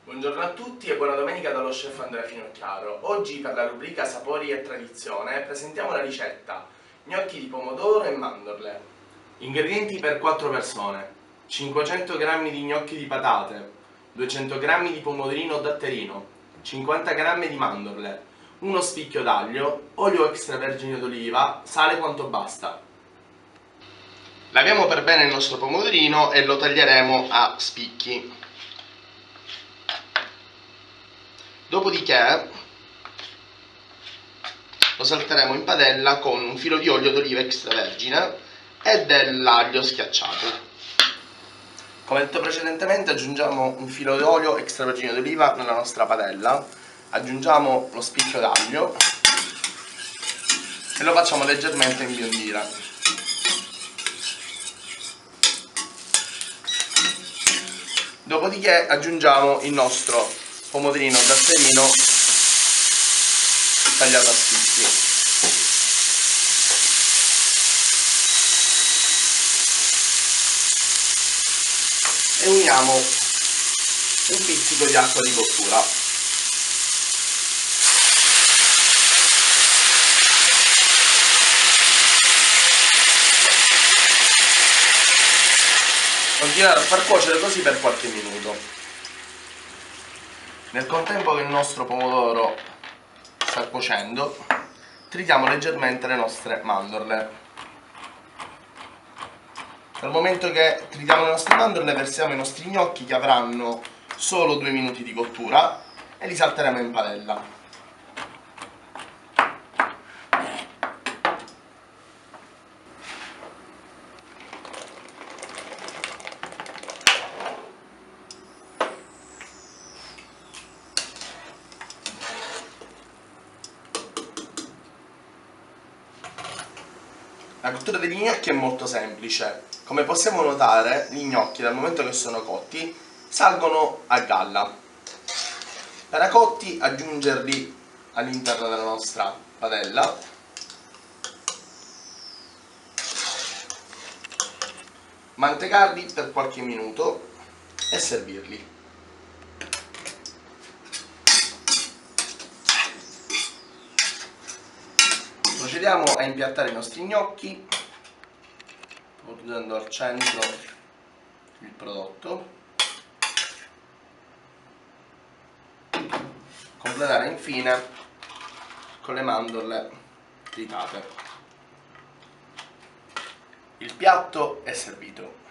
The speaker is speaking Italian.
Buongiorno a tutti e buona domenica dallo chef Andrea Finocchiaro. Oggi per la rubrica Sapori e Tradizione presentiamo la ricetta gnocchi di pomodoro e mandorle. Ingredienti per 4 persone: 500 g di gnocchi di patate, 200 g di pomodorino o datterino, 50 g di mandorle, uno spicchio d'aglio, olio extravergine d'oliva, sale quanto basta. Laviamo per bene il nostro pomodorino e lo taglieremo a spicchi. Dopodiché lo salteremo in padella con un filo di olio d'oliva extravergine e dell'aglio schiacciato. Come detto precedentemente, aggiungiamo un filo di olio extravergine d'oliva nella nostra padella, aggiungiamo lo spicchio d'aglio e lo facciamo leggermente imbiondire. Dopodiché aggiungiamo il nostro pomodorino datterino tagliato a spicchi. E uniamo un pizzico di acqua di cottura. Continuare a far cuocere così per qualche minuto. Nel contempo che il nostro pomodoro sta cuocendo, tritiamo leggermente le nostre mandorle. Dal momento che tritiamo le nostre mandorle, versiamo i nostri gnocchi che avranno solo 2 minuti di cottura e li salteremo in padella. La cottura degli gnocchi è molto semplice. Come possiamo notare, gli gnocchi dal momento che sono cotti salgono a galla. Per cotti aggiungerli all'interno della nostra padella, mantecarli per qualche minuto e servirli. Procediamo a impiattare i nostri gnocchi, portando al centro il prodotto. Completare infine con le mandorle tritate. Il piatto è servito.